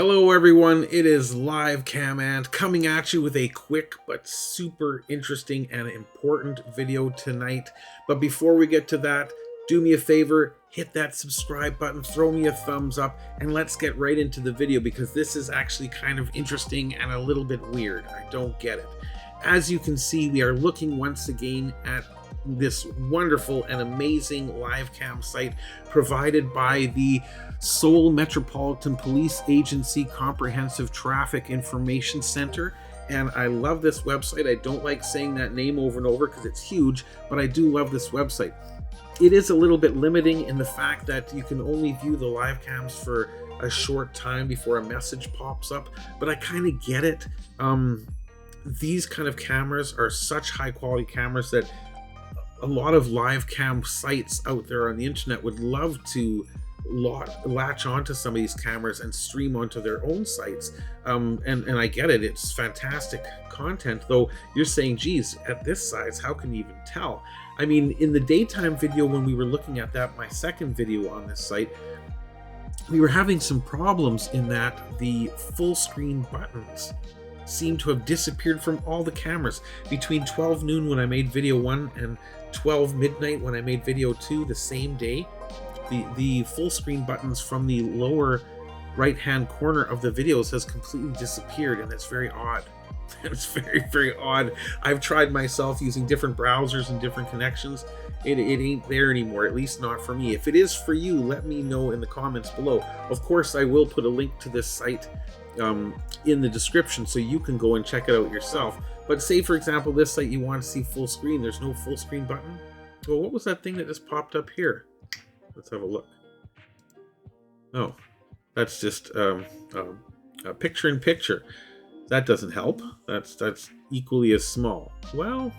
Hello everyone, it is livecamant coming at you with a quick but super interesting and important video tonight. But before we get to that, do me a favor, hit that subscribe button, throw me a thumbs up, and let's get right into the video because this is actually kind of interesting and a little bit weird. I don't get it. As you can see, we are looking once again at this wonderful and amazing live cam site provided by the Seoul Metropolitan Police Agency Comprehensive Traffic Information Center. And I love this website. I don't like saying that name over and over because it's huge, but I do love this website. It is a little bit limiting in the fact that you can only view the live cams for a short time before a message pops up, but I kind of get it. These kind of cameras are such high quality cameras that a lot of live cam sites out there on the internet would love to latch onto some of these cameras and stream onto their own sites. And I get it, it's fantastic content, though you're saying, geez, at this size, how can you even tell? I mean, in the daytime video when we were looking at that, my second video on this site, we were having some problems in that the full screen buttons seem to have disappeared from all the cameras. Between 12 noon when I made video 1 and 12 midnight when I made video 2 the same day, the full screen buttons from the lower right hand corner of the videos has completely disappeared, and it's very odd. It's very, very odd. I've tried myself using different browsers and different connections. It ain't there anymore, at least not for me. If it is for you, let me know in the comments below. Of course, I will put a link to this site in the description so you can go and check it out yourself. But say, for example, this site you want to see full screen, there's no full screen button. Well, what was that thing that just popped up here? Let's have a look. Oh, that's just a picture in picture. That doesn't help. That's equally as small. Well,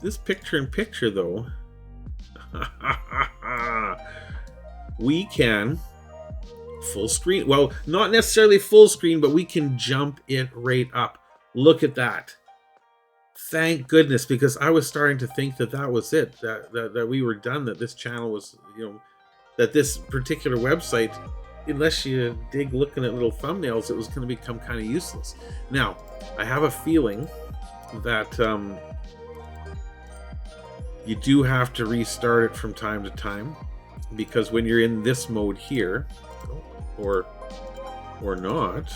this picture in picture though, we can full screen. Well, not necessarily full screen, but we can jump it right up. Look at that. Thank goodness, because I was starting to think that was it, that we were done, that this channel was, that this particular website, unless you dig looking at little thumbnails, it was going to become kind of useless. Now, I have a feeling that you do have to restart it from time to time, because when you're in this mode here, or not.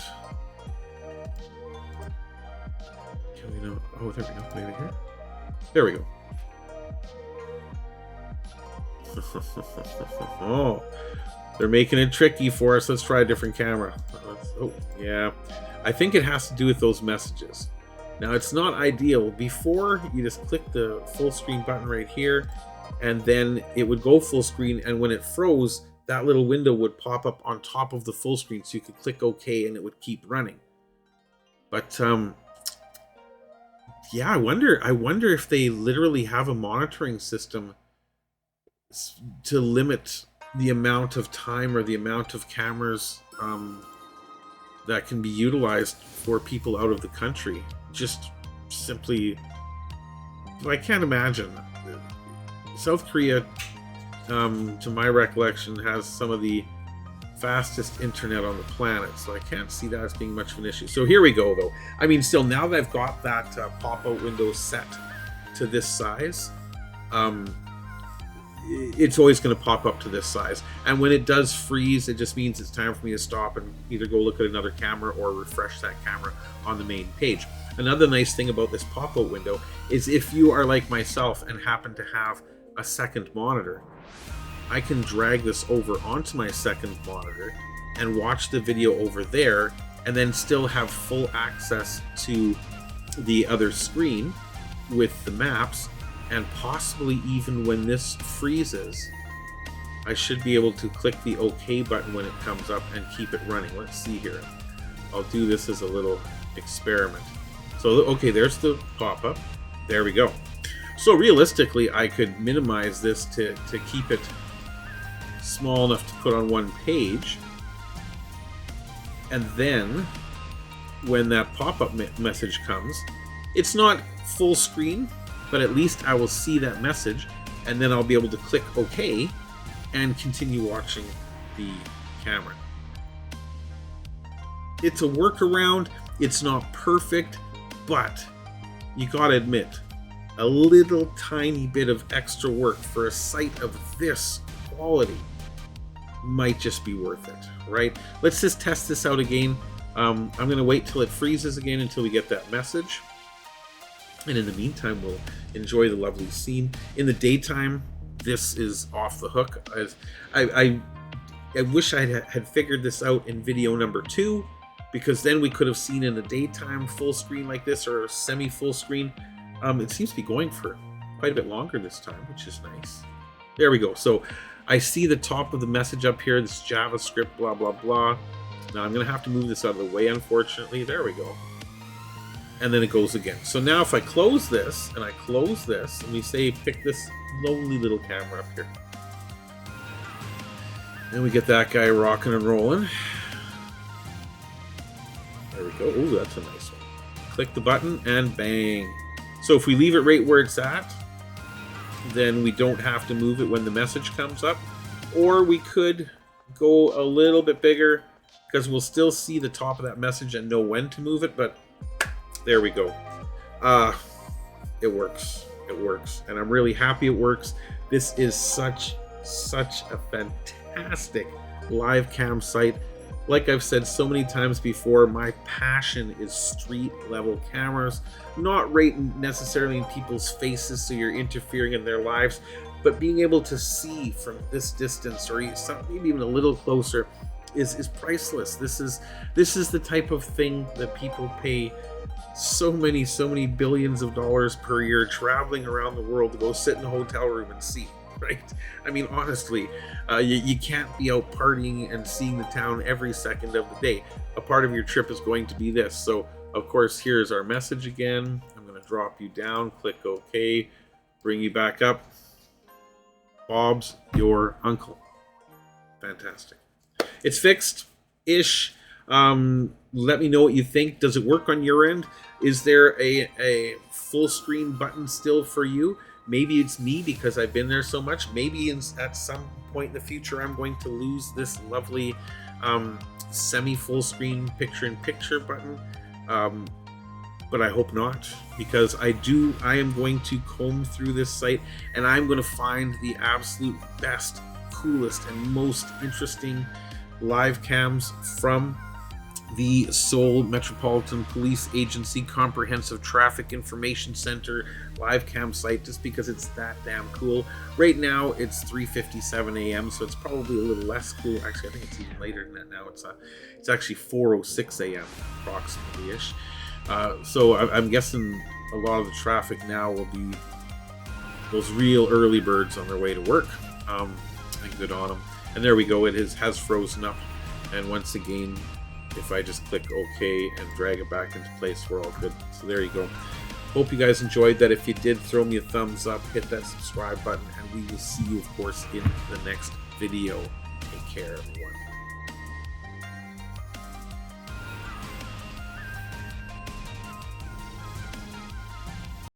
Can we know? Oh, there we go. Maybe here. There we go. Oh, they're making it tricky for us. Let's try a different camera. Oh, yeah. I think it has to do with those messages. Now, it's not ideal. Before, you just click the full screen button right here, and then it would go full screen, and when it froze, that little window would pop up on top of the full screen, so you could click OK and it would keep running. But yeah, I wonder if they literally have a monitoring system to limit the amount of time or the amount of cameras that can be utilized for people out of the country. Just simply, I can't imagine. South Korea, to my recollection, has some of the fastest internet on the planet, so I can't see that as being much of an issue. So here we go, though. I mean, still, now that I've got that pop-out window set to this size, it's always going to pop up to this size. And when it does freeze, it just means it's time for me to stop and either go look at another camera or refresh that camera on the main page. Another nice thing about this pop-out window is if you are like myself and happen to have a second monitor, I can drag this over onto my second monitor and watch the video over there, and then still have full access to the other screen with the maps, and possibly even when this freezes, I should be able to click the OK button when it comes up and keep it running. Let's see here. I'll do this as a little experiment. So, okay, there's the pop-up. There we go. So realistically, I could minimize this to keep it small enough to put on one page, and then when that pop-up message comes, it's not full screen, but at least I will see that message, and then I'll be able to click OK and continue watching the camera. It's a workaround. It's not perfect, but you gotta admit, a little tiny bit of extra work for a site of this quality might just be worth it, right? Let's just test this out again. I'm gonna wait till it freezes again until we get that message. And in the meantime, we'll enjoy the lovely scene. In the daytime, this is off the hook. I wish I had figured this out in video number 2, because then we could have seen in the daytime full screen like this, or semi full screen. It seems to be going for quite a bit longer this time, which is nice. There we go. So I see the top of the message up here, this JavaScript, blah, blah, blah. Now I'm going to have to move this out of the way, unfortunately. There we go. And then it goes again. So now if I close this, and I close this, and we say pick this lonely little camera up here. And we get that guy rocking and rolling. There we go. Oh, that's a nice one. Click the button, and bang. So if we leave it right where it's at, then we don't have to move it when the message comes up. Or we could go a little bit bigger, because we'll still see the top of that message and know when to move it, but there we go. It works. It works. And I'm really happy it works. This is such a fantastic live cam site. Like I've said so many times before, my passion is street level cameras, not right necessarily in people's faces so you're interfering in their lives, but being able to see from this distance, or maybe even a little closer, is priceless. This is the type of thing that people pay so many billions of dollars per year traveling around the world to go sit in a hotel room and see. Right? I mean, honestly, you can't be out partying and seeing the town every second of the day. A part of your trip is going to be this. So, of course, here's our message again. I'm going to drop you down, click OK, bring you back up. Bob's your uncle. Fantastic. It's fixed-ish. Let me know what you think. Does it work on your end? Is there a full screen button still for you? Maybe it's me because I've been there so much. Maybe at some point in the future I'm going to lose this lovely semi-full screen picture-in-picture button. But I hope not, because I am going to comb through this site, and I'm going to find the absolute best, coolest, and most interesting live cams from the Seoul Metropolitan Police Agency Comprehensive Traffic Information Center live cam site, just because it's that damn cool. Right now it's 3:57 a.m. so it's probably a little less cool. Actually, I think it's even later than that now. It's actually 4:06 a.m. approximately ish. So I'm guessing a lot of the traffic now will be those real early birds on their way to work. And good on them. And there we go. It has frozen up, and once again, if I just click OK and drag it back into place, we're all good. So there you go. Hope you guys enjoyed that. If you did, throw me a thumbs up, hit that subscribe button, and we will see you, of course, in the next video. Take care, everyone.